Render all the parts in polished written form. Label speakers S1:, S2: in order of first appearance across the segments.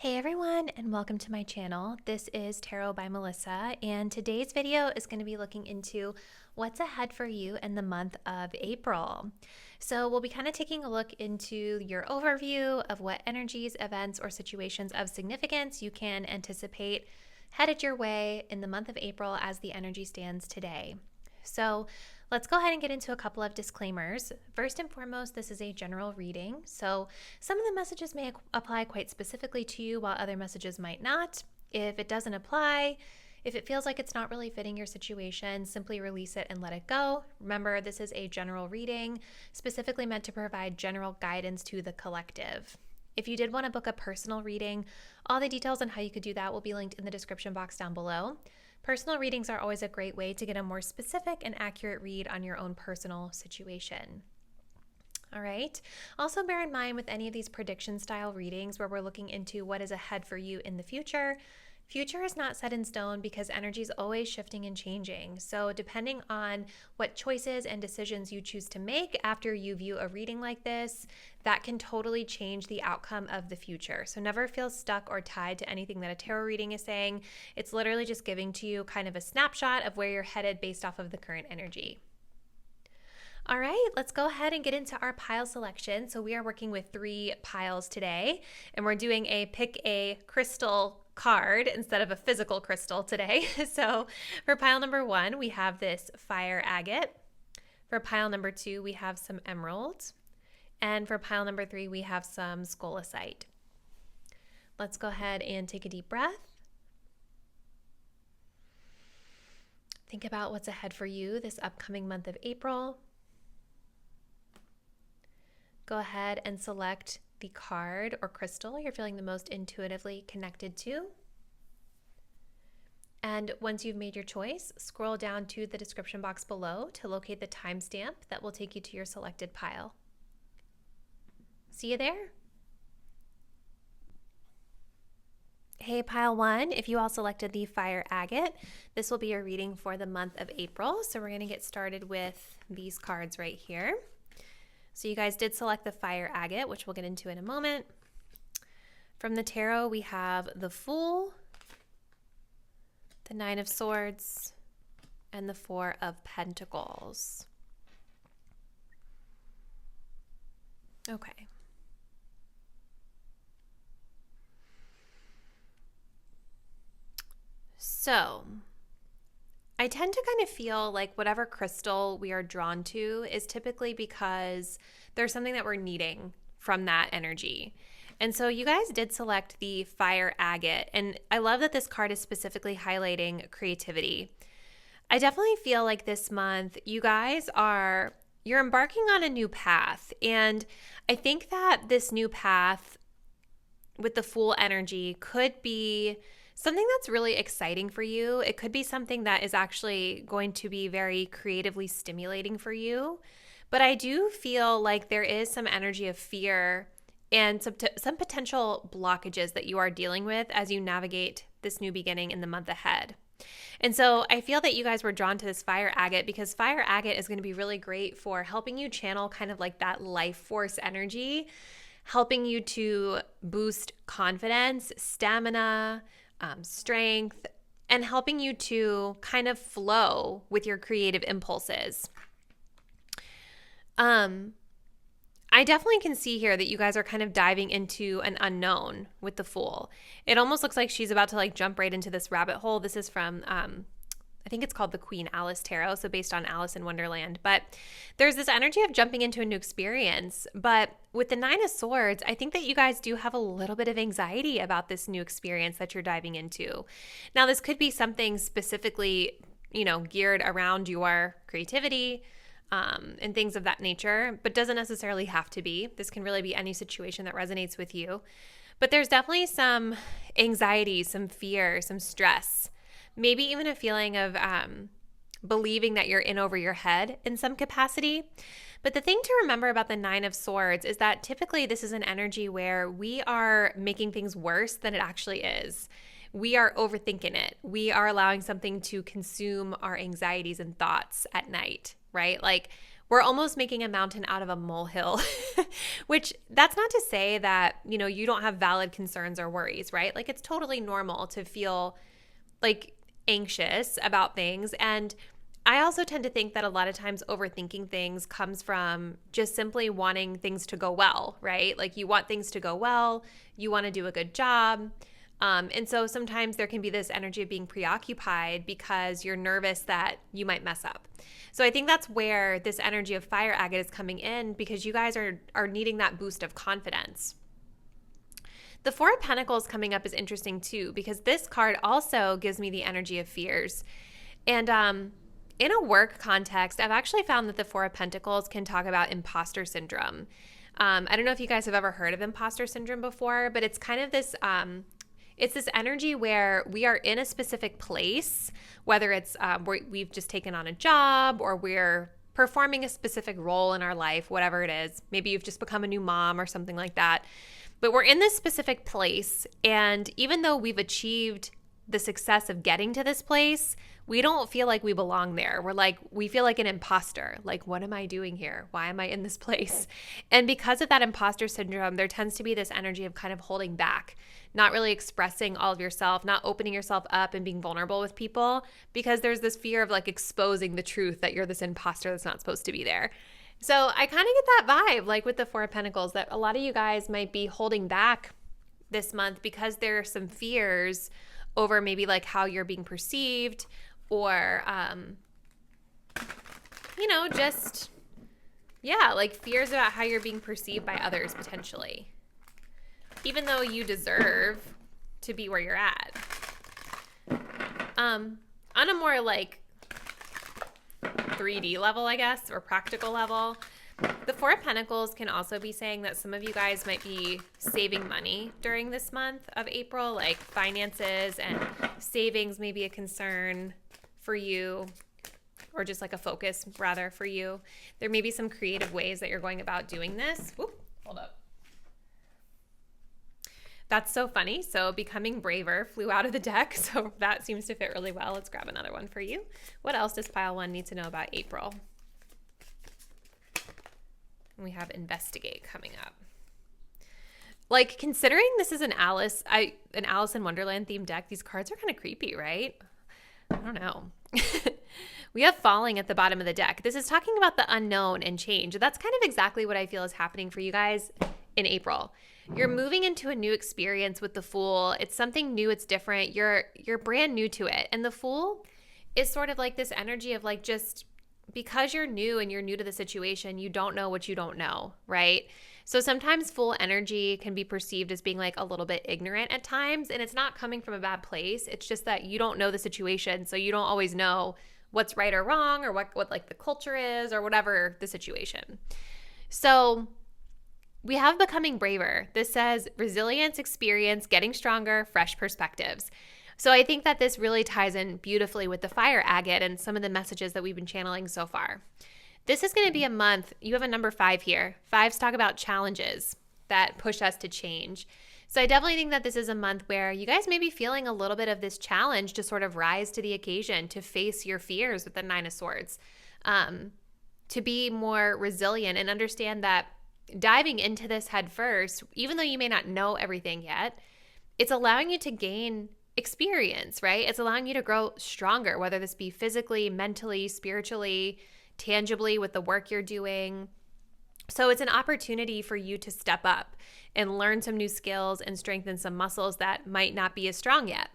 S1: Hey everyone, and welcome to my channel. This is Tarot by Melissa, and today's video is going to be looking into what's ahead for you in the month of April. So we'll be kind of taking a look into your overview of what energies, events, or situations of significance you can anticipate headed your way in the month of April as the energy stands today. So let's go ahead and get into a couple of disclaimers. First and foremost, this is a general reading, so some of the messages may apply quite specifically to you while other messages might not. If it doesn't apply, if it feels like it's not really fitting your situation, simply release it and let it go. Remember, this is a general reading, specifically meant to provide general guidance to the collective. If you did want to book a personal reading, all the details on how you could do that will be linked in the description box down below. Personal readings are always a great way to get a more specific and accurate read on your own personal situation. All right. Also bear in mind with any of these prediction style readings where we're looking into what is ahead for you in the future is not set in stone because energy is always shifting and changing. So depending on what choices and decisions you choose to make after you view a reading like this, that can totally change the outcome of the future. So never feel stuck or tied to anything that a tarot reading is saying. It's literally just giving to you kind of a snapshot of where you're headed based off of the current energy. All right, let's go ahead and get into our pile selection. So we are working with 3 piles today, and we're doing a pick a crystal card instead of a physical crystal today. So for pile number 1, we have this fire agate. For pile number 2, we have some emerald. And for pile number 3, we have some Scolecite. Let's go ahead and take a deep breath. Think about what's ahead for you this upcoming month of April. Go ahead and select the card or crystal you're feeling the most intuitively connected to. And once you've made your choice, scroll down to the description box below to locate the timestamp that will take you to your selected pile. See you there. Hey, pile 1, if you all selected the fire agate, this will be your reading for the month of April. So we're going to get started with these cards right here. So you guys did select the fire agate, which we'll get into in a moment. From the tarot, we have the Fool, the 9 of Swords, and the 4 of Pentacles. Okay. So I tend to kind of feel like whatever crystal we are drawn to is typically because there's something that we're needing from that energy. And so you guys did select the fire agate, and I love that this card is specifically highlighting creativity. I definitely feel like this month you're embarking on a new path, and I think that this new path with the Fool energy could be something that's really exciting for you. It could be something that is actually going to be very creatively stimulating for you. But I do feel like there is some energy of fear and some potential blockages that you are dealing with as you navigate this new beginning in the month ahead. And so I feel that you guys were drawn to this fire agate because fire agate is going to be really great for helping you channel kind of like that life force energy, helping you to boost confidence, stamina, strength, and helping you to kind of flow with your creative impulses. I definitely can see here that you guys are kind of diving into an unknown with the Fool. It almost looks like she's about to like jump right into this rabbit hole. This is from I think it's called the Queen Alice Tarot, so based on Alice in Wonderland. But there's this energy of jumping into a new experience. But with the 9 of Swords, I think that you guys do have a little bit of anxiety about this new experience that you're diving into. Now, this could be something specifically, geared around your creativity and things of that nature, but doesn't necessarily have to be. This can really be any situation that resonates with you. But there's definitely some anxiety, some fear, some stress. Maybe even a feeling of believing that you're in over your head in some capacity. But the thing to remember about the 9 of Swords is that typically this is an energy where we are making things worse than it actually is. We are overthinking it. We are allowing something to consume our anxieties and thoughts at night, right? Like we're almost making a mountain out of a molehill, which that's not to say that, you don't have valid concerns or worries, right? Like it's totally normal to feel like anxious about things. And I also tend to think that a lot of times overthinking things comes from just simply wanting things to go well, right? Like you want things to go well, you want to do a good job. And so sometimes there can be this energy of being preoccupied because you're nervous that you might mess up. So I think that's where this energy of fire agate is coming in, because you guys are needing that boost of confidence. The Four of Pentacles coming up is interesting too, because this card also gives me the energy of fears. And in a work context, I've actually found that the Four of Pentacles can talk about imposter syndrome. I don't know if you guys have ever heard of imposter syndrome before, but it's kind of this it's this energy where we are in a specific place, whether it's we've just taken on a job or we're performing a specific role in our life, whatever it is. Maybe you've just become a new mom or something like that. But we're in this specific place, and even though we've achieved the success of getting to this place, we don't feel like we belong there. We feel like an imposter. Like, what am I doing here? Why am I in this place? And because of that imposter syndrome, there tends to be this energy of kind of holding back, not really expressing all of yourself, not opening yourself up and being vulnerable with people, because there's this fear of like exposing the truth that you're this imposter that's not supposed to be there. So I kind of get that vibe, like with the Four of Pentacles, that a lot of you guys might be holding back this month because there are some fears over maybe like how you're being perceived, or, like fears about how you're being perceived by others potentially, even though you deserve to be where you're at. On a more like 3D level, I guess, or practical level, the Four of Pentacles can also be saying that some of you guys might be saving money during this month of April, like finances and savings may be a concern for you, or just like a focus rather for you. There may be some creative ways that you're going about doing this. Whoop, hold up. That's so funny. So becoming braver flew out of the deck. So that seems to fit really well. Let's grab another one for you. What else does pile one need to know about April? We have investigate coming up. Like, considering this is an Alice in Wonderland themed deck, these cards are kind of creepy, right? I don't know. We have falling at the bottom of the deck. This is talking about the unknown and change. That's kind of exactly what I feel is happening for you guys in April. You're moving into a new experience with the Fool. It's something new. It's different. You're brand new to it. And the Fool is sort of like this energy of like, just because you're new and you're new to the situation, you don't know what you don't know, right? So sometimes Fool energy can be perceived as being like a little bit ignorant at times, and it's not coming from a bad place. It's just that you don't know the situation, so you don't always know what's right or wrong, or what like the culture is, or whatever the situation. So we have becoming braver. This says resilience, experience, getting stronger, fresh perspectives. So I think that this really ties in beautifully with the fire agate and some of the messages that we've been channeling so far. This is going to be a month. You have a number 5 here. 5s talk about challenges that push us to change. So I definitely think that this is a month where you guys may be feeling a little bit of this challenge to sort of rise to the occasion, to face your fears with the 9 of Swords, to be more resilient and understand that diving into this head first, even though you may not know everything yet, it's allowing you to gain experience, right? It's allowing you to grow stronger, whether this be physically, mentally, spiritually, tangibly with the work you're doing. So it's an opportunity for you to step up and learn some new skills and strengthen some muscles that might not be as strong yet.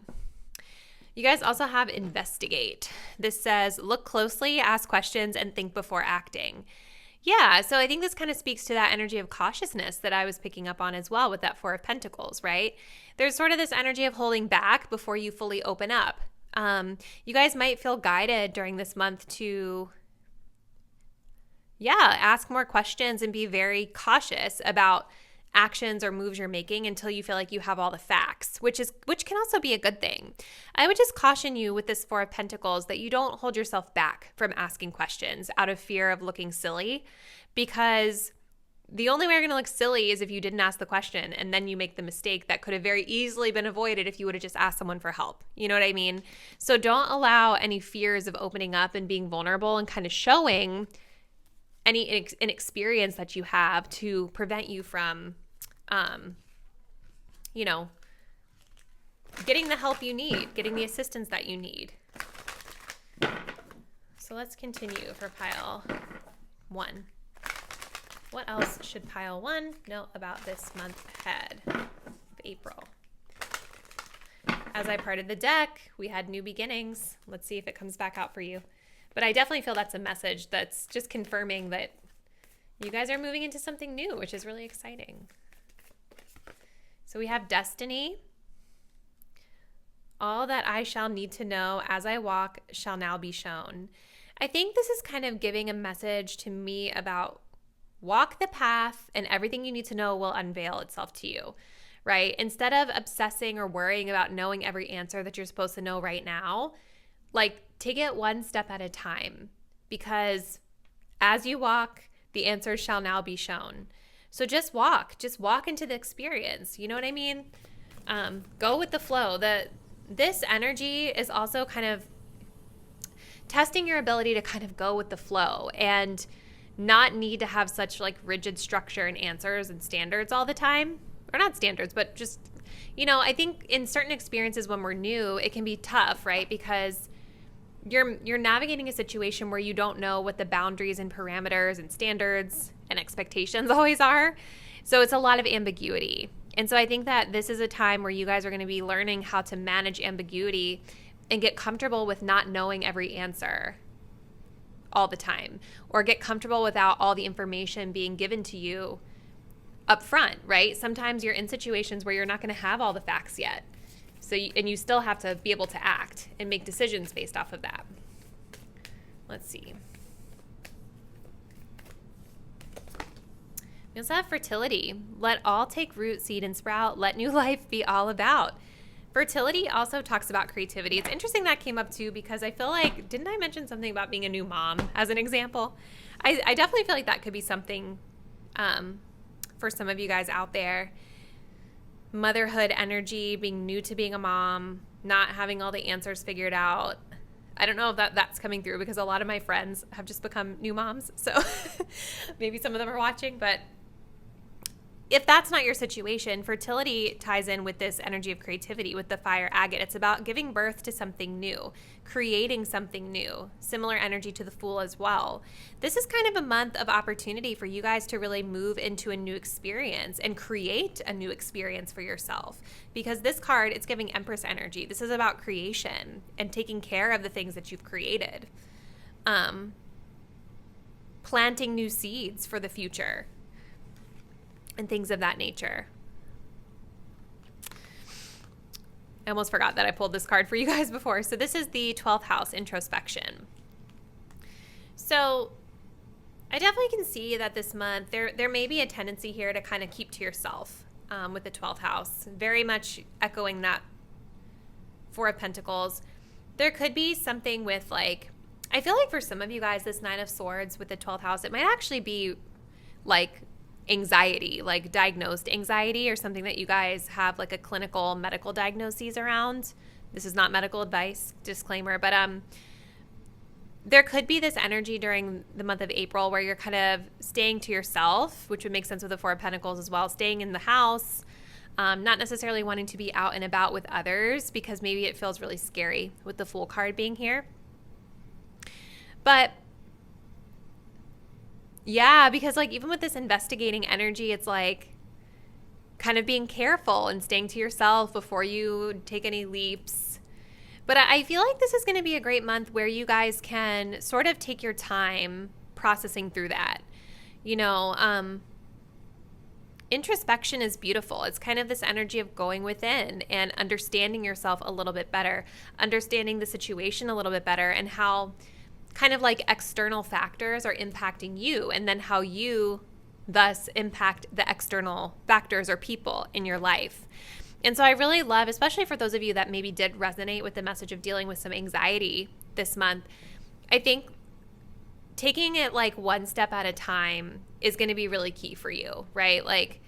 S1: You guys also have investigate. This says look closely, ask questions, and think before acting. Yeah, so I think this kind of speaks to that energy of cautiousness that I was picking up on as well with that 4 of Pentacles, right? There's sort of this energy of holding back before you fully open up. You guys might feel guided during this month to, ask more questions and be very cautious about actions or moves you're making until you feel like you have all the facts, which can also be a good thing. I would just caution you with this 4 of Pentacles that you don't hold yourself back from asking questions out of fear of looking silly, because the only way you're going to look silly is if you didn't ask the question and then you make the mistake that could have very easily been avoided if you would have just asked someone for help. You know what I mean? So don't allow any fears of opening up and being vulnerable and kind of showing any inexperience that you have to prevent you from, getting the help you need, getting the assistance that you need. So let's continue for pile 1. What else should pile 1 know about this month ahead of April? As I parted the deck, we had new beginnings. Let's see if it comes back out for you. But I definitely feel that's a message that's just confirming that you guys are moving into something new, which is really exciting. So we have destiny. All that I shall need to know as I walk shall now be shown. I think this is kind of giving a message to me about walk the path and everything you need to know will unveil itself to you, right? Instead of obsessing or worrying about knowing every answer that you're supposed to know right now, like take it one step at a time, because as you walk, the answers shall now be shown. So just walk into the experience. You know what I mean? Go with the flow. This energy is also kind of testing your ability to kind of go with the flow and not need to have such like rigid structure and answers and standards all the time. Or not standards, but just, I think in certain experiences when we're new, it can be tough, right? Because you're navigating a situation where you don't know what the boundaries and parameters and standards and expectations always are. So it's a lot of ambiguity. And so I think that this is a time where you guys are going to be learning how to manage ambiguity and get comfortable with not knowing every answer all the time, or get comfortable without all the information being given to you up front, right? Sometimes you're in situations where you're not going to have all the facts yet. So you still have to be able to act and make decisions based off of that. Let's see. We also have fertility. Let all take root, seed, and sprout. Let new life be all about. Fertility also talks about creativity. It's interesting that came up too, because I feel like, didn't I mention something about being a new mom as an example? I definitely feel like that could be something for some of you guys out there. Motherhood energy, being new to being a mom, not having all the answers figured out. I don't know if that's coming through, because a lot of my friends have just become new moms. So maybe some of them are watching, but if that's not your situation, fertility ties in with this energy of creativity with the fire agate. It's about giving birth to something new, creating something new. Similar energy to the Fool as well. This is kind of a month of opportunity for you guys to really move into a new experience and create a new experience for yourself. Because this card, it's giving Empress energy. This is about creation and taking care of the things that you've created. Planting new seeds for the future and things of that nature. I almost forgot that I pulled this card for you guys before. So this is the 12th house, introspection. So I definitely can see that this month there may be a tendency here to kind of keep to yourself with the 12th house, very much echoing that Four of Pentacles. There could be something with like, I feel like for some of you guys, this 9 of Swords with the 12th house, it might actually be like anxiety, like diagnosed anxiety, or something that you guys have like a clinical medical diagnoses around. This is not medical advice, disclaimer, but there could be this energy during the month of April where you're kind of staying to yourself, which would make sense with the Four of Pentacles as well, staying in the house, not necessarily wanting to be out and about with others, because maybe it feels really scary with the Fool card being here. But yeah, because like even with this investigating energy, it's like kind of being careful and staying to yourself before you take any leaps. But I feel like this is going to be a great month where you guys can sort of take your time processing through that. Introspection is beautiful. It's kind of this energy of going within and understanding yourself a little bit better, understanding the situation a little bit better, and how kind of like external factors are impacting you, and then how you thus impact the external factors or people in your life. And so I really love, especially for those of you that maybe did resonate with the message of dealing with some anxiety this month, I think taking it like one step at a time is going to be really key for you, right? Like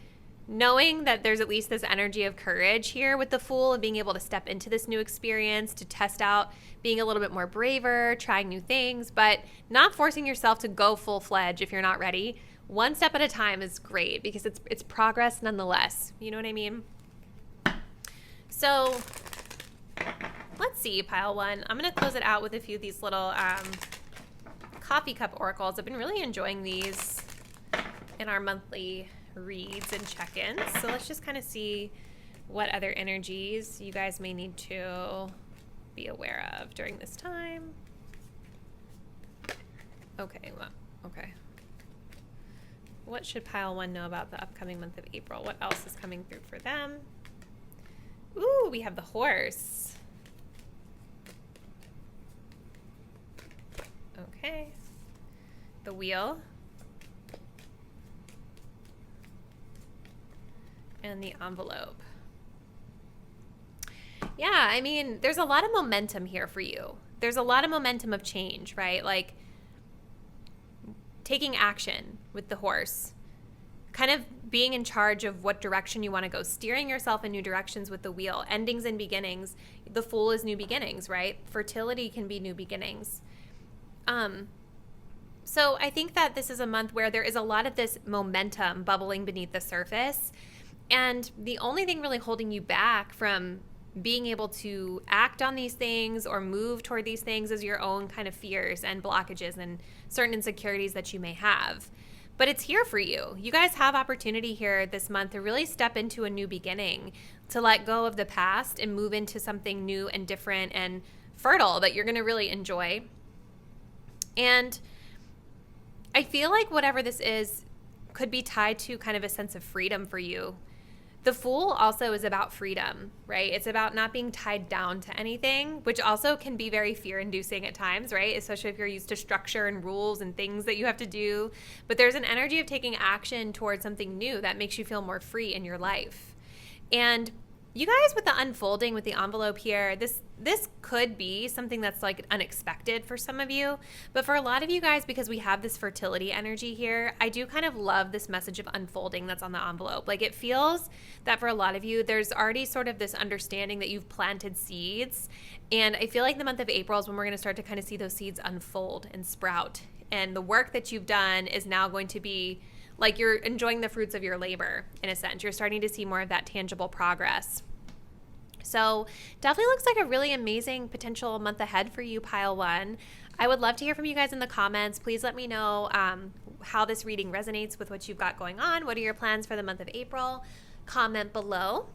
S1: knowing that there's at least this energy of courage here with the Fool of being able to step into this new experience, to test out being a little bit more braver, trying new things, but not forcing yourself to go full-fledged if you're not ready. One step at a time is great because it's progress nonetheless. You know what I mean? So let's see, pile one. I'm going to close it out with a few of these little coffee cup oracles. I've been really enjoying these in our monthly reads and check-ins. So let's just kind of see what other energies you guys may need to be aware of during this time. Okay, well, okay. What should pile one know about the upcoming month of April? What else is coming through for them? Ooh, we have the horse. Okay. The wheel. And the envelope. Yeah, I mean, there's a lot of momentum here for you. There's a lot of momentum of change, right? Like taking action with the horse, kind of being in charge of what direction you want to go, steering yourself in new directions with the wheel, endings and beginnings. The Fool is new beginnings, right? Fertility can be new beginnings. So I think that this is a month where there is a lot of this momentum bubbling beneath the surface. And the only thing really holding you back from being able to act on these things or move toward these things is your own kind of fears and blockages and certain insecurities that you may have. But it's here for you. You guys have opportunity here this month to really step into a new beginning, to let go of the past and move into something new and different and fertile that you're going to really enjoy. And I feel like whatever this is could be tied to kind of a sense of freedom for you. The Fool also is about freedom, right? It's about not being tied down to anything, which also can be very fear-inducing at times, right? Especially if you're used to structure and rules and things that you have to do. But there's an energy of taking action towards something new that makes you feel more free in your life. And you guys, with the unfolding, with the envelope here, this could be something that's like unexpected for some of you. But for a lot of you guys, because we have this fertility energy here, I do kind of love this message of unfolding that's on the envelope. Like it feels that for a lot of you, there's already sort of this understanding that you've planted seeds. And I feel like the month of April is when we're going to start to kind of see those seeds unfold and sprout. And the work that you've done is now going to be like you're enjoying the fruits of your labor, in a sense. You're starting to see more of that tangible progress. So definitely looks like a really amazing potential month ahead for you, pile one. I would love to hear from you guys in the comments. Please let me know how this reading resonates with what you've got going on. What are your plans for the month of April? Comment below.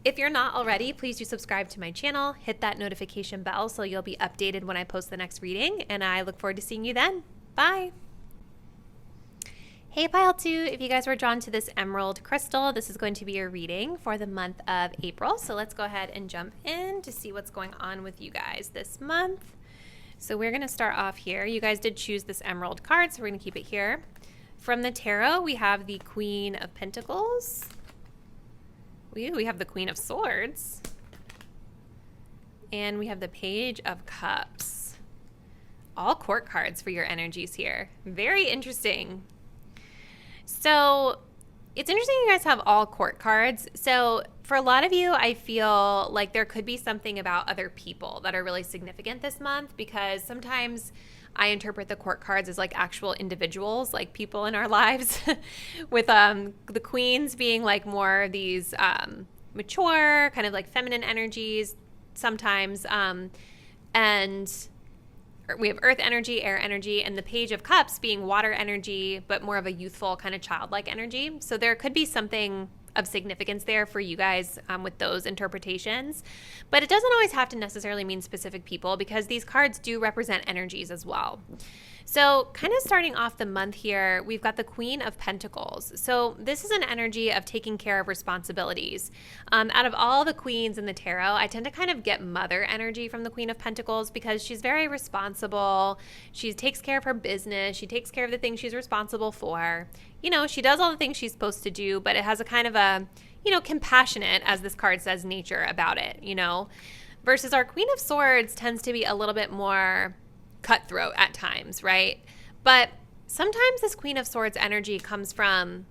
S1: If you're not already, please do subscribe to my channel. Hit that notification bell so you'll be updated when I post the next reading. And I look forward to seeing you then. Bye. Hey pile two, if you guys were drawn to this emerald crystal, this is going to be your reading for the month of April. So let's go ahead and jump in to see what's going on with you guys this month. So we're going to start off here. You guys did choose this emerald card, so we're going to keep it here. From the tarot, we have the Queen of Pentacles. We have the Queen of Swords. And we have the Page of Cups. All court cards for your energies here. Very interesting. So it's interesting you guys have all court cards. So for a lot of you, I feel like there could be something about other people that are really significant this month, because sometimes I interpret the court cards as like actual individuals, like people in our lives, with the queens being like more of these mature, kind of like feminine energies sometimes, and we have earth energy, air energy, and the Page of Cups being water energy, but more of a youthful kind of childlike energy. So there could be something of significance there for you guys with those interpretations. But it doesn't always have to necessarily mean specific people, because these cards do represent energies as well. So kind of starting off the month here, we've got the Queen of Pentacles. So this is an energy of taking care of responsibilities. Out of all the queens in the tarot, I tend to kind of get mother energy from the Queen of Pentacles, because she's very responsible. She takes care of her business. She takes care of the things she's responsible for. You know, she does all the things she's supposed to do, but it has a kind of a, you know, compassionate, as this card says, nature about it, you know, versus our Queen of Swords tends to be a little bit more cutthroat at times, right? But sometimes this Queen of Swords energy comes from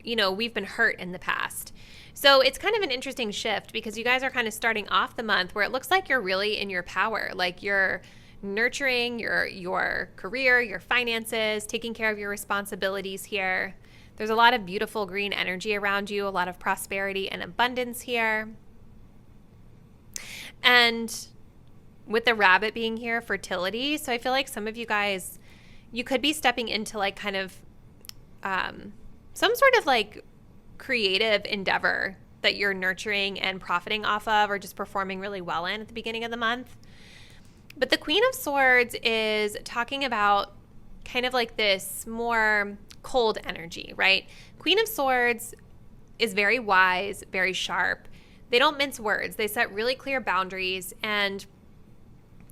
S1: you know, we've been hurt in the past. So it's kind of an interesting shift because you guys are kind of starting off the month where it looks like you're really in your power, like you're nurturing your career, your finances, taking care of your responsibilities here. There's a lot of beautiful green energy around you, a lot of prosperity and abundance here. And with the rabbit being here, fertility. So I feel like some of you guys, you could be stepping into like kind of some sort of like creative endeavor that you're nurturing and profiting off of, or just performing really well in at the beginning of the month. But the Queen of Swords is talking about kind of like this more cold energy, right? Queen of Swords is very wise, very sharp. They don't mince words. They set really clear boundaries. And,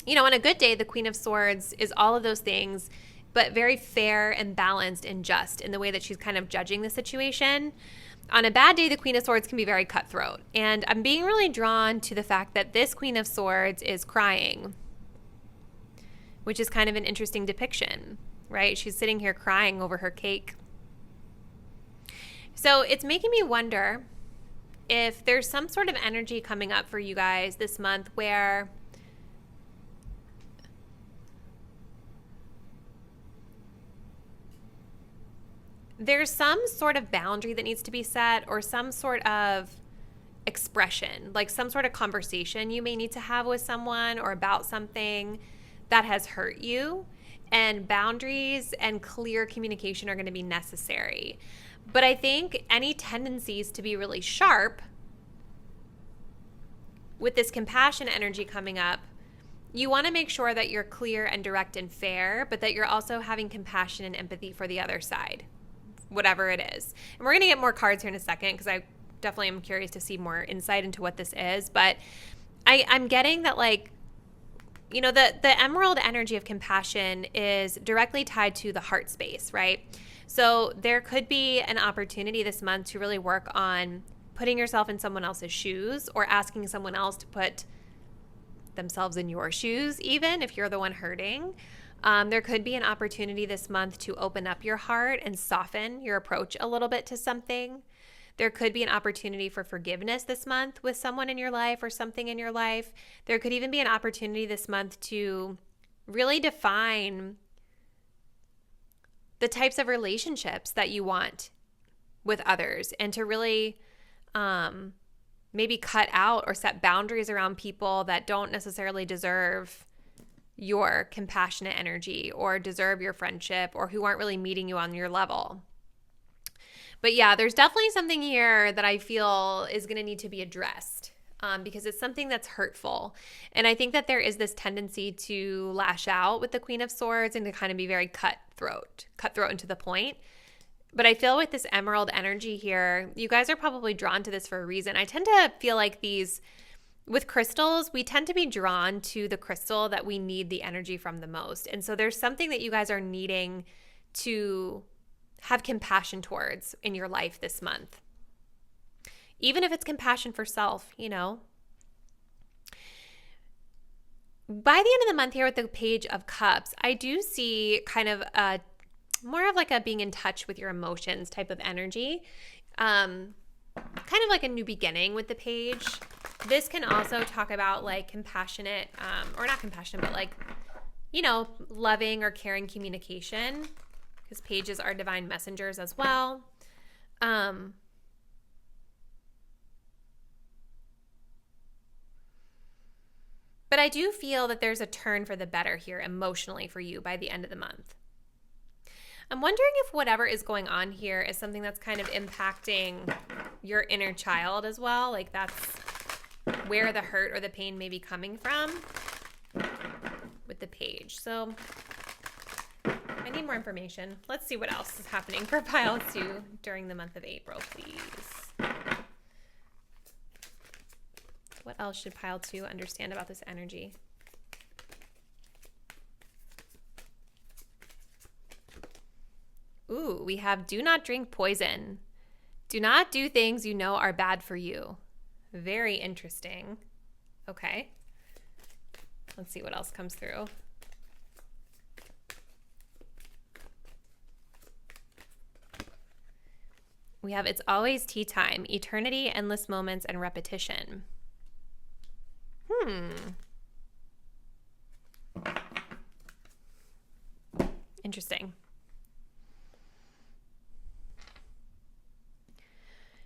S1: you know, on a good day, the Queen of Swords is all of those things, but very fair and balanced and just in the way that she's kind of judging the situation. On a bad day, the Queen of Swords can be very cutthroat. And I'm being really drawn to the fact that this Queen of Swords is crying, which is kind of an interesting depiction, right? She's sitting here crying over her cake. So it's making me wonder if there's some sort of energy coming up for you guys this month where there's some sort of boundary that needs to be set, or some sort of expression, like some sort of conversation you may need to have with someone or about something that has hurt you. And boundaries and clear communication are going to be necessary. But I think any tendencies to be really sharp with this compassion energy coming up, you want to make sure that you're clear and direct and fair, but that you're also having compassion and empathy for the other side, whatever it is. And we're going to get more cards here in a second because I definitely am curious to see more insight into what this is. But I'm getting that, like, you know, the emerald energy of compassion is directly tied to the heart space, right? So there could be an opportunity this month to really work on putting yourself in someone else's shoes, or asking someone else to put themselves in your shoes, even if you're the one hurting. There could be an opportunity this month to open up your heart and soften your approach a little bit to something. There could be an opportunity for forgiveness this month with someone in your life or something in your life. There could even be an opportunity this month to really define the types of relationships that you want with others, and to really maybe cut out or set boundaries around people that don't necessarily deserve your compassionate energy or deserve your friendship, or who aren't really meeting you on your level. But yeah, there's definitely something here that I feel is going to need to be addressed because it's something that's hurtful. And I think that there is this tendency to lash out with the Queen of Swords and to kind of be very cutthroat and to the point. But I feel with this emerald energy here, you guys are probably drawn to this for a reason. I tend to feel like with crystals, we tend to be drawn to the crystal that we need the energy from the most. And so there's something that you guys are needing to have compassion towards in your life this month. Even if it's compassion for self, you know. By the end of the month here with the Page of Cups, I do see kind of more of like a being in touch with your emotions type of energy. Kind of like a new beginning with the page. This can also talk about like compassionate, or not compassionate, but like, you know, loving or caring communication, because pages are divine messengers as well. But I do feel that there's a turn for the better here emotionally for you by the end of the month. I'm wondering if whatever is going on here is something that's kind of impacting your inner child as well. Like that's where the hurt or the pain may be coming from with the page. So I need more information. Let's see what else is happening for pile 2 during the month of April, please. What else should pile 2 understand about this energy? Ooh, we have do not drink poison. Do not do things you know are bad for you. Very interesting. Okay. Let's see what else comes through. We have it's always tea time, eternity, endless moments, and repetition. Interesting.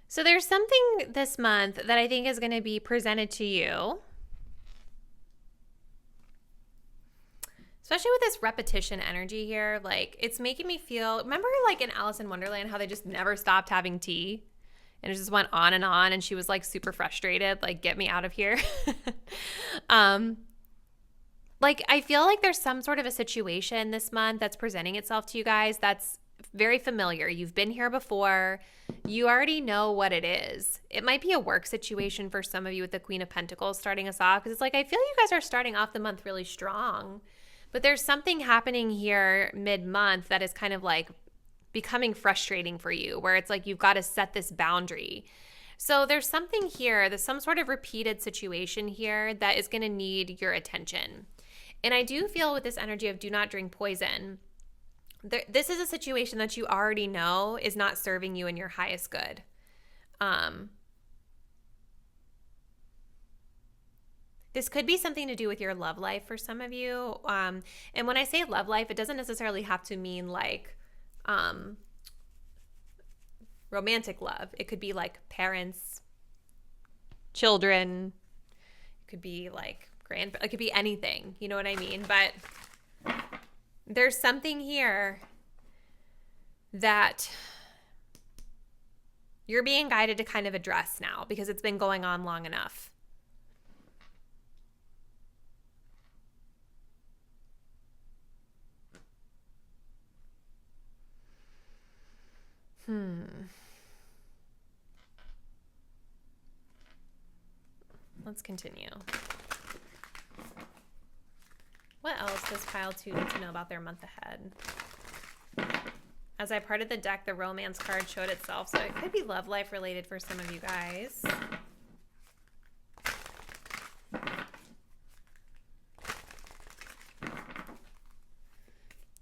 S1: So there's something this month that I think is going to be presented to you, especially with this repetition energy here. Like, it's making me feel, remember like in Alice in Wonderland, how they just never stopped having tea? And it just went on, and she was like super frustrated, like, get me out of here. Like, I feel like there's some sort of a situation this month that's presenting itself to you guys that's very familiar. You've been here before. You already know what it is. It might be a work situation for some of you with the Queen of Pentacles starting us off, because it's like, I feel you guys are starting off the month really strong. But there's something happening here mid-month that is kind of like becoming frustrating for you, where it's like you've got to set this boundary. So there's something here, there's some sort of repeated situation here that is going to need your attention. And I do feel with this energy of do not drink poison, this is a situation that you already know is not serving you in your highest good. This could be something to do with your love life for some of you. And when I say love life, it doesn't necessarily have to mean like romantic love. It could be like parents, children. It could be like it could be anything. You know what I mean? But there's something here that you're being guided to kind of address now because it's been going on long enough. Let's continue. What else does pile 2 need to know about their month ahead? As I parted the deck, the romance card showed itself, so it could be love life related for some of you guys.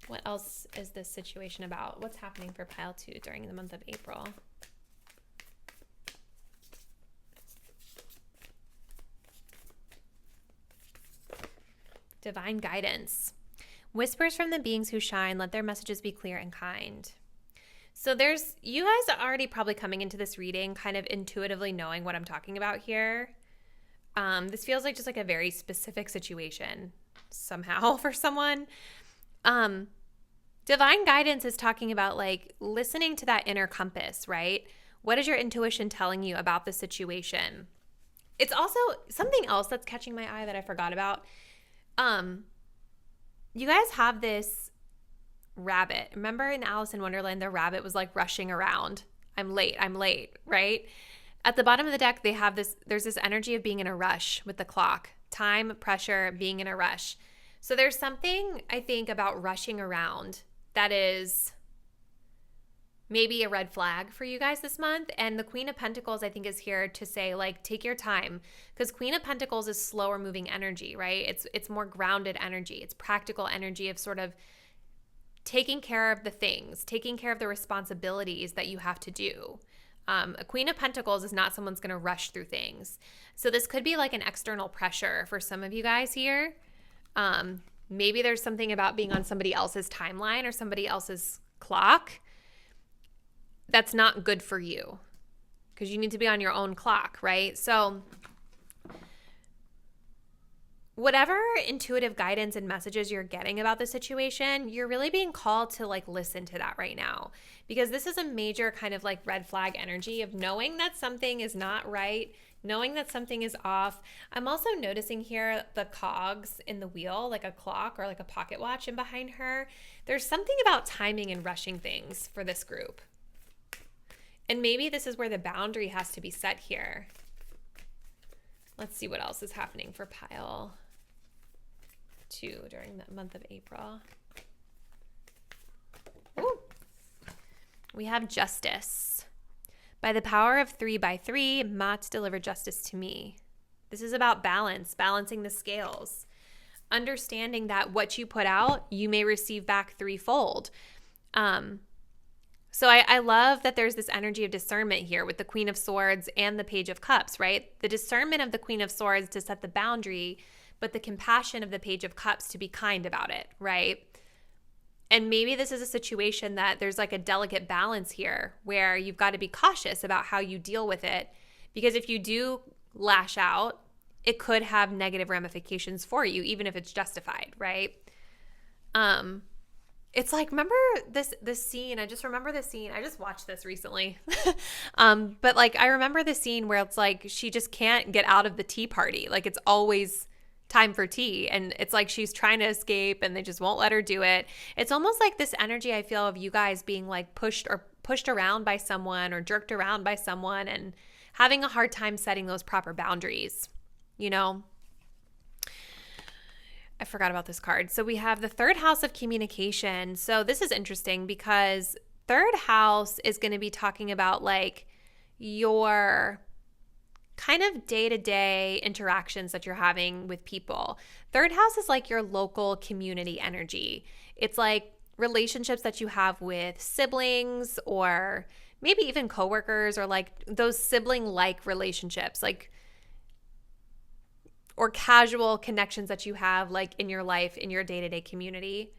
S1: What else is this situation about? What's happening for pile 2 during the month of April? Divine guidance. Whispers from the beings who shine, let their messages be clear and kind. So you guys are already probably coming into this reading kind of intuitively knowing what I'm talking about here. This feels like just like a very specific situation somehow for someone. Divine guidance is talking about like listening to that inner compass, right? What is your intuition telling you about the situation? It's also something else that's catching my eye that I forgot about. You guys have this rabbit. Remember in Alice in Wonderland, the rabbit was like rushing around. I'm late, right? At the bottom of the deck, there's this energy of being in a rush with the clock. Time, pressure, being in a rush. So there's something, I think, about rushing around that is maybe a red flag for you guys this month. And the Queen of Pentacles, I think, is here to say, like, take your time. Because Queen of Pentacles is slower moving energy, right? It's more grounded energy. It's practical energy of sort of taking care of the things, taking care of the responsibilities that you have to do. A Queen of Pentacles is not someone's going to rush through things. So this could be like an external pressure for some of you guys here. Maybe there's something about being on somebody else's timeline or somebody else's clock that's not good for you because you need to be on your own clock, right? So whatever intuitive guidance and messages you're getting about the situation, you're really being called to like listen to that right now, because this is a major kind of like red flag energy of knowing that something is not right, knowing that something is off. I'm also noticing here the cogs in the wheel, like a clock or like a pocket watch in behind her. There's something about timing and rushing things for this group. And maybe this is where the boundary has to be set here. Let's see what else is happening for pile 2 during the month of April. Ooh. We have justice. By the power of 3 by 3, Mat deliver justice to me. This is about balance, balancing the scales. Understanding that what you put out, you may receive back threefold. So I love that there's this energy of discernment here with the Queen of Swords and the Page of Cups, right? The discernment of the Queen of Swords to set the boundary, but the compassion of the Page of Cups to be kind about it, right? And maybe this is a situation that there's like a delicate balance here where you've got to be cautious about how you deal with it, because if you do lash out, it could have negative ramifications for you, even if it's justified, right? It's like, remember this scene? I just remember this scene. I just watched this recently. But like, I remember the scene where it's like she just can't get out of the tea party. Like, it's always time for tea. And it's like she's trying to escape and they just won't let her do it. It's almost like this energy I feel of you guys being like pushed around by someone or jerked around by someone and having a hard time setting those proper boundaries, you know? I forgot about this card. So we have the third house of communication. So this is interesting because third house is going to be talking about like your kind of day-to-day interactions that you're having with people. Third house is like your local community energy. It's like relationships that you have with siblings or maybe even coworkers, or like those sibling-like relationships, like, or casual connections that you have like in your life, in your day-to-day community.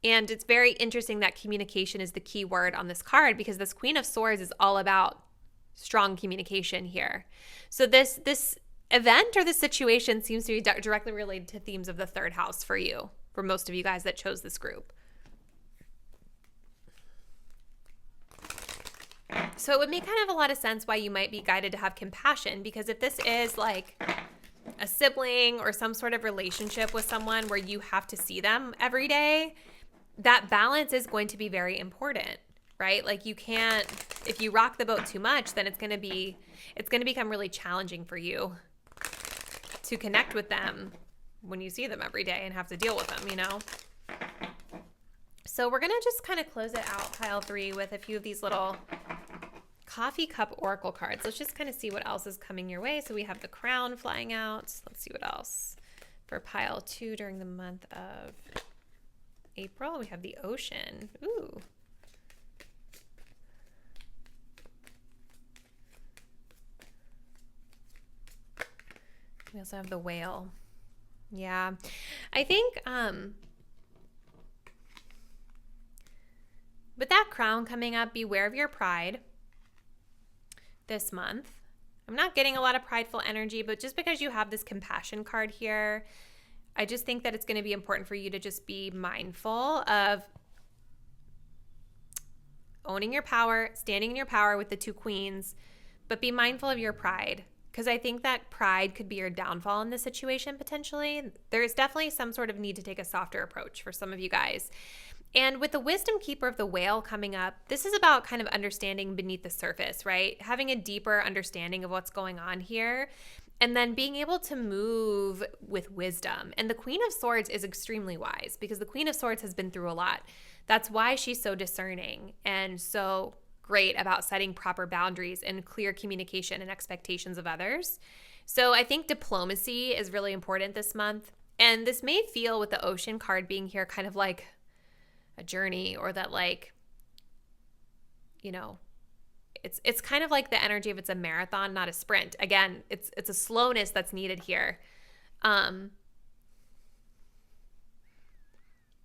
S1: And it's very interesting that communication is the key word on this card, because this Queen of Swords is all about strong communication here. So this event or this situation seems to be directly related to themes of the third house for you, for most of you guys that chose this group. So it would make kind of a lot of sense why you might be guided to have compassion, because if this is like a sibling or some sort of relationship with someone where you have to see them every day, that balance is going to be very important, right? Like, you can't, if you rock the boat too much, then it's going to become really challenging for you to connect with them when you see them every day and have to deal with them, you know? So we're going to just kind of close it out, pile 3, with a few of these little coffee cup oracle cards. Let's just kind of see what else is coming your way. So we have the crown flying out. Let's see what else. For pile 2 during the month of April, we have the ocean. Ooh. We also have the whale. Yeah. I think with that crown coming up, beware of your pride this month. I'm not getting a lot of prideful energy, but just because you have this compassion card here, I just think that it's going to be important for you to just be mindful of owning your power, standing in your power with the 2 queens, but be mindful of your pride, because I think that pride could be your downfall in this situation potentially. There is definitely some sort of need to take a softer approach for some of you guys. And with the wisdom keeper of the whale coming up, this is about kind of understanding beneath the surface, right? Having a deeper understanding of what's going on here, and then being able to move with wisdom. And the Queen of Swords is extremely wise, because the Queen of Swords has been through a lot. That's why she's so discerning and so great about setting proper boundaries and clear communication and expectations of others. So I think diplomacy is really important this month. And this may feel, with the ocean card being here, kind of like a journey, or that, like, you know, it's kind of like the energy of it's a marathon, not a sprint. Again, it's a slowness that's needed here. But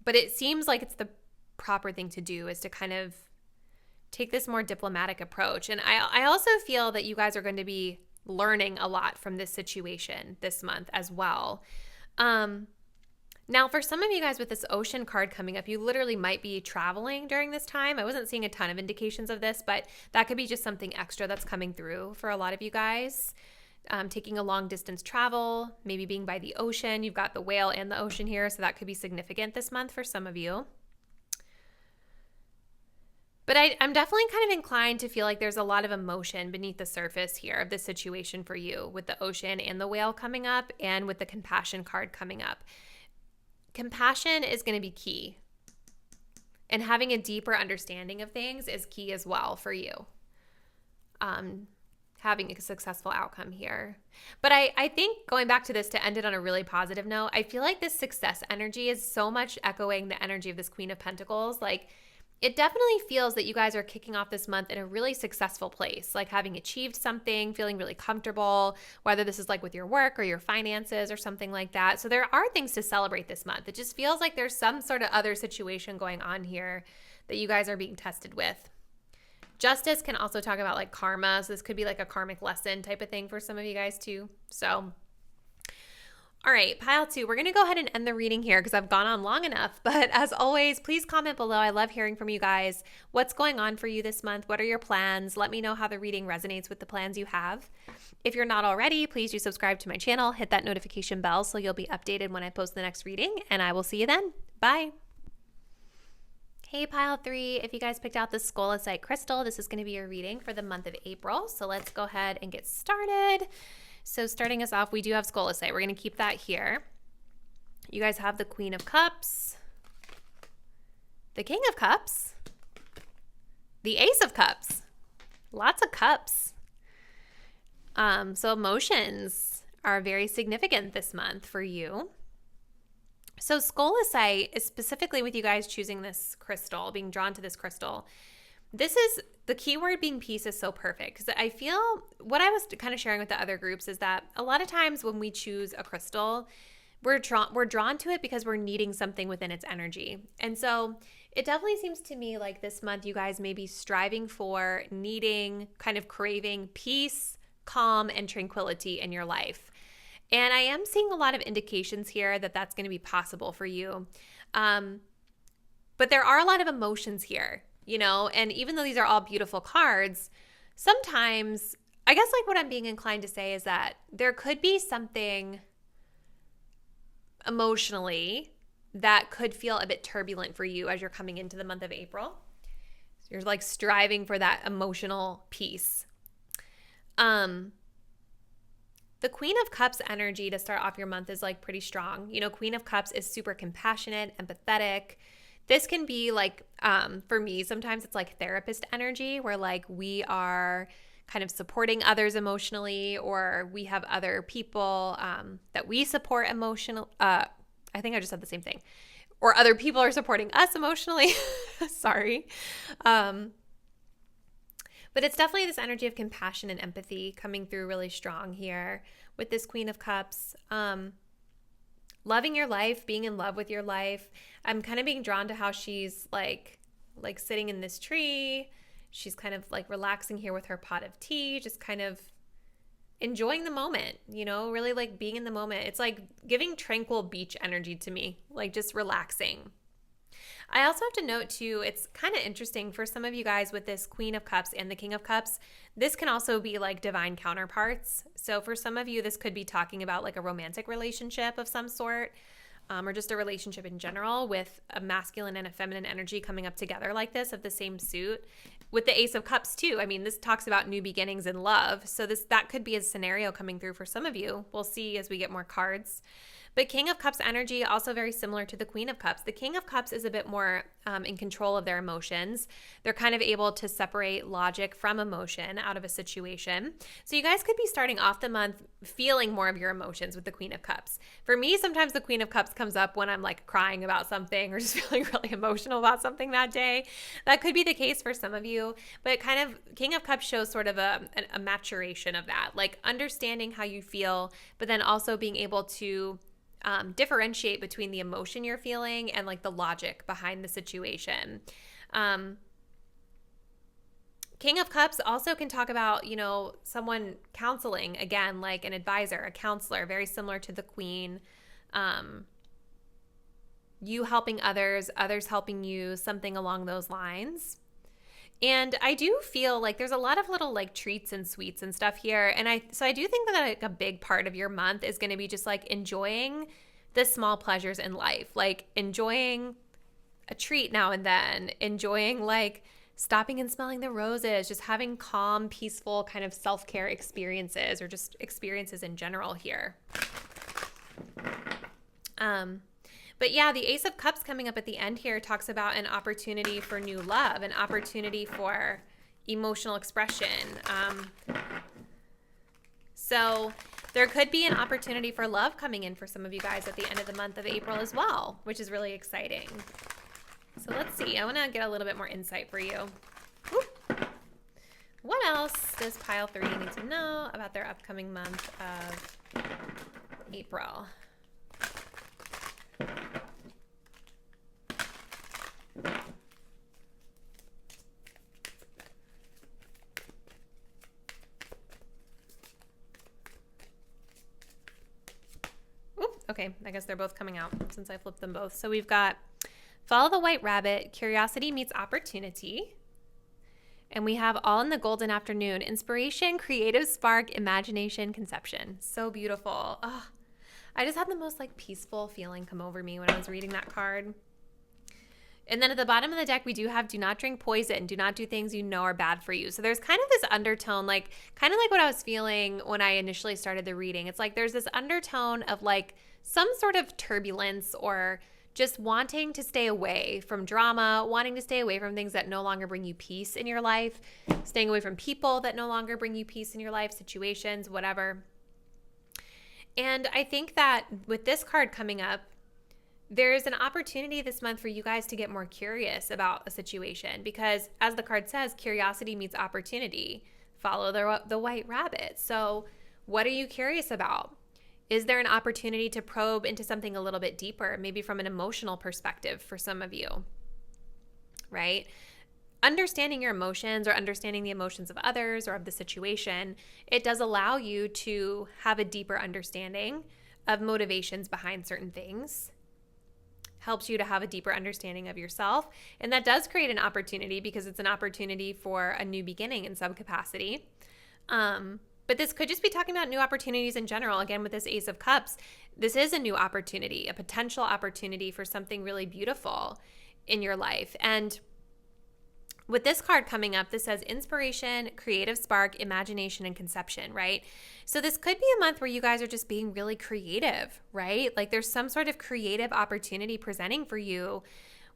S1: it seems like it's the proper thing to do, is to kind of take this more diplomatic approach. And I also feel that you guys are going to be learning a lot from this situation this month as well. Now, for some of you guys with this ocean card coming up, you literally might be traveling during this time. I wasn't seeing a ton of indications of this, but that could be just something extra that's coming through for a lot of you guys. Taking a long distance travel, maybe being by the ocean. You've got the whale and the ocean here, so that could be significant this month for some of you. But I'm definitely kind of inclined to feel like there's a lot of emotion beneath the surface here of this situation for you, with the ocean and the whale coming up, and with the compassion card coming up. Compassion is going to be key, and having a deeper understanding of things is key as well for you. Having a successful outcome here. But I think, going back to this to end it on a really positive note, I feel like this success energy is so much echoing the energy of this Queen of Pentacles. Like, it definitely feels that you guys are kicking off this month in a really successful place, like having achieved something, feeling really comfortable, whether this is like with your work or your finances or something like that. So there are things to celebrate this month. It just feels like there's some sort of other situation going on here that you guys are being tested with. Justice can also talk about like karma. So this could be like a karmic lesson type of thing for some of you guys too. So all right, pile 2, we're going to go ahead and end the reading here because I've gone on long enough. But as always, please comment below. I love hearing from you guys. What's going on for you this month? What are your plans? Let me know how the reading resonates with the plans you have. If you're not already, please do subscribe to my channel. Hit that notification bell so you'll be updated when I post the next reading. And I will see you then. Bye. Hey, pile 3, if you guys picked out the Scolecite crystal, this is going to be your reading for the month of April. So let's go ahead and get started. So starting us off, we do have Scolecite. We're going to keep that here. You guys have the Queen of Cups, the King of Cups, the Ace of Cups. Lots of cups. So emotions are very significant this month for you. So Scolecite is specifically with you guys choosing this crystal, being drawn to this crystal. This is the keyword being peace is so perfect because I feel what I was kind of sharing with the other groups is that a lot of times when we choose a crystal, we're drawn to it because we're needing something within its energy. And so it definitely seems to me like this month you guys may be striving for, needing, kind of craving peace, calm, and tranquility in your life. And I am seeing a lot of indications here that that's going to be possible for you. But there are a lot of emotions here. You know, and even though these are all beautiful cards, sometimes, I guess like what I'm being inclined to say is that there could be something emotionally that could feel a bit turbulent for you as you're coming into the month of April. You're like striving for that emotional peace. The Queen of Cups energy to start off your month is like pretty strong. You know, Queen of Cups is super compassionate, empathetic. This can be like, for me, sometimes it's like therapist energy where like we are kind of supporting others emotionally, or we have other people that we support emotionally. I think I just said the same thing. Or other people are supporting us emotionally. Sorry. But it's definitely this energy of compassion and empathy coming through really strong here with this Queen of Cups. Loving your life, being in love with your life. I'm kind of being drawn to how she's like sitting in this tree. She's kind of like relaxing here with her pot of tea, just kind of enjoying the moment, you know, really like being in the moment. It's like giving tranquil beach energy to me, like just relaxing. I also have to note too, it's kind of interesting for some of you guys with this Queen of Cups and the King of Cups, this can also be like divine counterparts. So for some of you, this could be talking about like a romantic relationship of some sort, or just a relationship in general with a masculine and a feminine energy coming up together like this of the same suit. With the Ace of Cups too, I mean, this talks about new beginnings in love. So that could be a scenario coming through for some of you. We'll see as we get more cards. But King of Cups energy, also very similar to the Queen of Cups. The King of Cups is a bit more in control of their emotions. They're kind of able to separate logic from emotion out of a situation. So you guys could be starting off the month feeling more of your emotions with the Queen of Cups. For me, sometimes the Queen of Cups comes up when I'm like crying about something or just feeling really emotional about something that day. That could be the case for some of you, but kind of King of Cups shows sort of a maturation of that, like understanding how you feel, but then also being able to differentiate between the emotion you're feeling and like the logic behind the situation. King of Cups also can talk about, you know, someone counseling, again, like an advisor, a counselor, very similar to the Queen. You helping others, others helping you, something along those lines. And I do feel like there's a lot of little like treats and sweets and stuff here. And so I do think that like a big part of your month is going to be just like enjoying the small pleasures in life, like enjoying a treat now and then, enjoying like stopping and smelling the roses, just having calm, peaceful kind of self-care experiences or just experiences in general here. But yeah, the Ace of Cups coming up at the end here talks about an opportunity for new love, an opportunity for emotional expression. So there could be an opportunity for love coming in for some of you guys at the end of the month of April as well, which is really exciting. So So let's see. I want to get a little bit more insight for you. Whoop. What else does pile 3 need to know about their upcoming month of April? Okay, I guess they're both coming out since I flipped them both. So we've got Follow the White Rabbit, Curiosity Meets Opportunity. And we have All in the Golden Afternoon, Inspiration, Creative Spark, Imagination, Conception. So beautiful. Oh, I just had the most like peaceful feeling come over me when I was reading that card. And then at the bottom of the deck, we do have Do Not Drink Poison, Do Not Do Things You Know Are Bad For You. So there's kind of this undertone, like kind of like what I was feeling when I initially started the reading. It's like there's this undertone of like some sort of turbulence or just wanting to stay away from drama, wanting to stay away from things that no longer bring you peace in your life, staying away from people that no longer bring you peace in your life, situations, whatever. And I think that with this card coming up, there's an opportunity this month for you guys to get more curious about a situation because as the card says, curiosity meets opportunity. Follow the white rabbit. So what are you curious about? Is there an opportunity to probe into something a little bit deeper, maybe from an emotional perspective for some of you, right? Understanding your emotions or understanding the emotions of others or of the situation, it does allow you to have a deeper understanding of motivations behind certain things. Helps you to have a deeper understanding of yourself. And that does create an opportunity because it's an opportunity for a new beginning in some capacity. But this could just be talking about new opportunities in general. Again, with this Ace of Cups, this is a new opportunity, a potential opportunity for something really beautiful in your life. And with this card coming up, this says inspiration, creative spark, imagination, and conception, right? So this could be a month where you guys are just being really creative, right? Like there's some sort of creative opportunity presenting for you,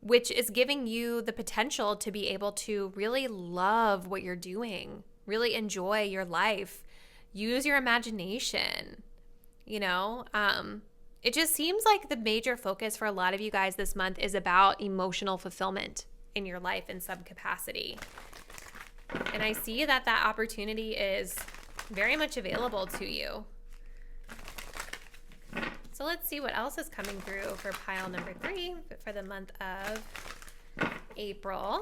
S1: which is giving you the potential to be able to really love what you're doing, really enjoy your life, use your imagination, you know? It just seems like the major focus for a lot of you guys this month is about emotional fulfillment in your life in some capacity. And I see that that opportunity is very much available to you. So let's see what else is coming through for pile number 3 for the month of April.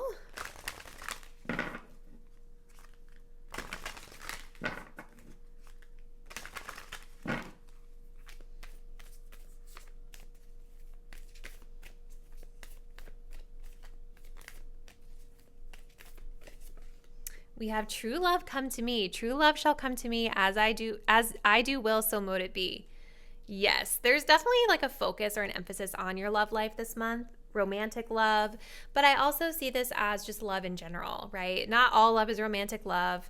S1: We have true love come to me. True love shall come to me as I do will, so mote it be. Yes, there's definitely like a focus or an emphasis on your love life this month, romantic love, but I also see this as just love in general, right? Not all love is romantic love.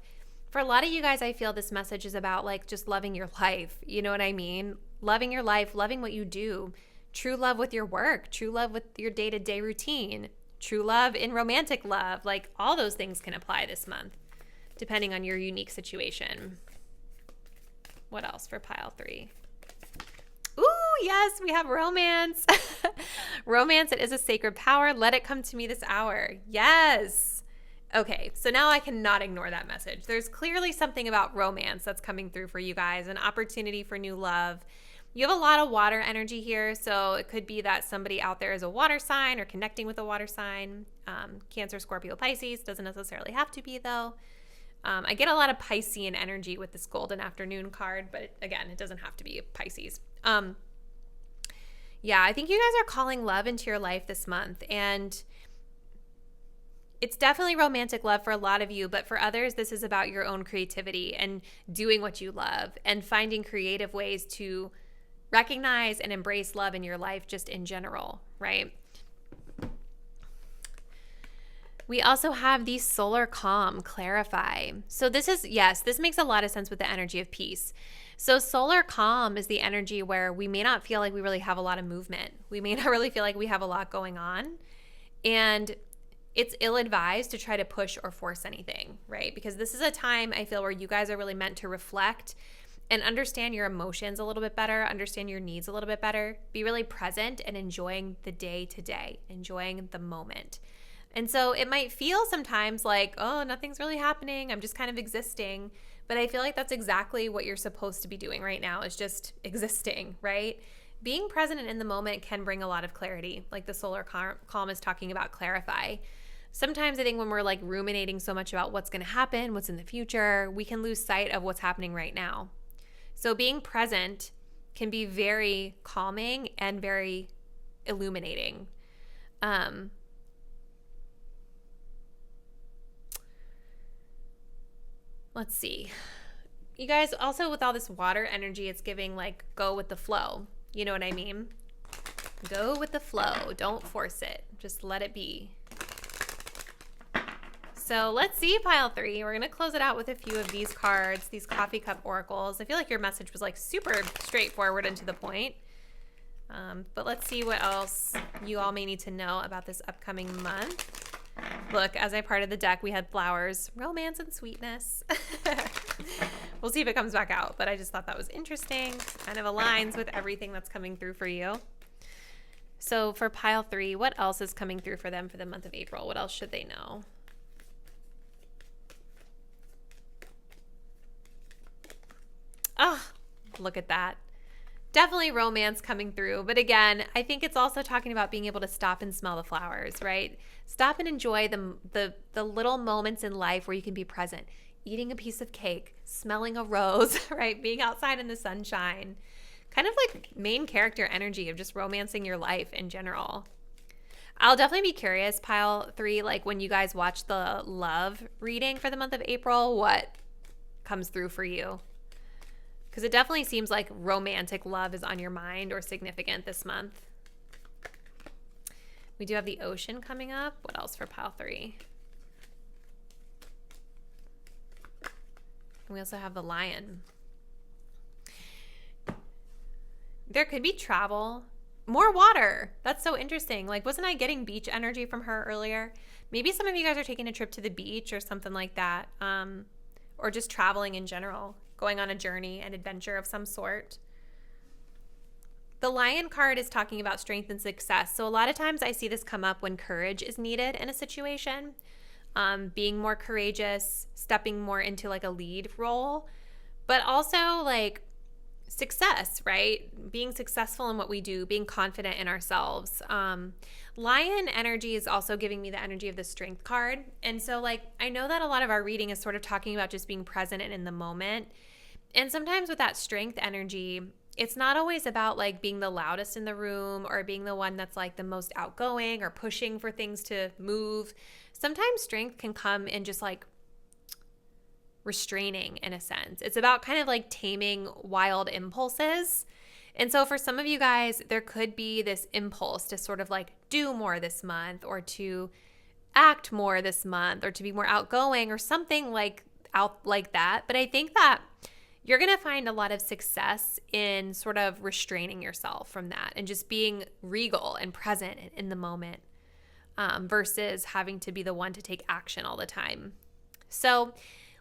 S1: For a lot of you guys, I feel this message is about like just loving your life. You know what I mean? Loving your life, loving what you do. True love with your work, true love with your day-to-day routine, true love in romantic love. Like all those things can apply this month, depending on your unique situation. What else for pile 3? Ooh, yes, we have romance. Romance, it is a sacred power. Let it come to me this hour. Yes. Okay, so now I cannot ignore that message. There's clearly something about romance that's coming through for you guys, an opportunity for new love. You have a lot of water energy here, so it could be that somebody out there is a water sign or connecting with a water sign. Cancer, Scorpio, Pisces. Doesn't necessarily have to be, though. I get a lot of Piscean energy with this Golden Afternoon card, but again, it doesn't have to be Pisces. Yeah, I think you guys are calling love into your life this month, and it's definitely romantic love for a lot of you, but for others, this is about your own creativity and doing what you love and finding creative ways to recognize and embrace love in your life just in general, right? We also have the solar calm, clarify. So this is, yes, this makes a lot of sense with the energy of peace. So solar calm is the energy where we may not feel like we really have a lot of movement. We may not really feel like we have a lot going on. And it's ill-advised to try to push or force anything, right? Because this is a time I feel where you guys are really meant to reflect and understand your emotions a little bit better, understand your needs a little bit better, be really present and enjoying the day to day, enjoying the moment. And so it might feel sometimes like, oh, nothing's really happening, I'm just kind of existing. But I feel like that's exactly what you're supposed to be doing right now, is just existing, right? Being present and in the moment can bring a lot of clarity, like the solar calm is talking about clarify. Sometimes I think when we're like ruminating so much about what's going to happen, what's in the future, we can lose sight of what's happening right now. So being present can be very calming and very illuminating. Let's see. You guys, also with all this water energy, it's giving like go with the flow. You know what I mean? Go with the flow. Don't force it. Just let it be. So let's see pile 3. We're going to close it out with a few of these cards, these coffee cup oracles. I feel like your message was like super straightforward and to the point. But let's see what else you all may need to know about this upcoming month. Look, as I parted the deck, we had flowers, romance, and sweetness. We'll see if it comes back out, but I just thought that was interesting. Kind of aligns with everything that's coming through for you. So for pile 3, what else is coming through for them for the month of April? What else should they know? Oh, look at that. Definitely romance coming through. But again, I think it's also talking about being able to stop and smell the flowers, right? Stop and enjoy the little moments in life where you can be present. Eating a piece of cake, smelling a rose, right? Being outside in the sunshine. Kind of like main character energy of just romancing your life in general. I'll definitely be curious, pile 3, like when you guys watch the love reading for the month of April, what comes through for you? Because it definitely seems like romantic love is on your mind or significant this month. We do have the ocean coming up. What else for pile 3? And we also have the lion. There could be travel. More water. That's so interesting. Like, wasn't I getting beach energy from her earlier? Maybe some of you guys are taking a trip to the beach or something like that. Or just traveling in general. Going on a journey, an adventure of some sort. The lion card is talking about strength and success. So a lot of times I see this come up when courage is needed in a situation. Being more courageous, stepping more into like a lead role, but also like success, right? Being successful in what we do, being confident in ourselves. Lion energy is also giving me the energy of the strength card. And so like, I know that a lot of our reading is sort of talking about just being present and in the moment. And sometimes with that strength energy, it's not always about like being the loudest in the room or being the one that's like the most outgoing or pushing for things to move. Sometimes strength can come in just like restraining in a sense. It's about kind of like taming wild impulses. And so for some of you guys, there could be this impulse to sort of like do more this month or to act more this month or to be more outgoing or something like that. But I think that you're going to find a lot of success in sort of restraining yourself from that and just being regal and present and in the moment versus having to be the one to take action all the time. So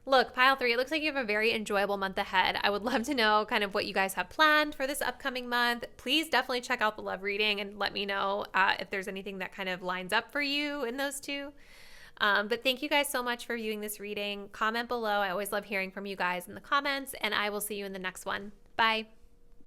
S1: look, pile 3, it looks like you have a very enjoyable month ahead. I would love to know kind of what you guys have planned for this upcoming month. Please definitely check out the love reading and let me know if there's anything that kind of lines up for you in those two. But thank you guys so much for viewing this reading. Comment below. I always love hearing from you guys in the comments, and I will see you in the next one. Bye.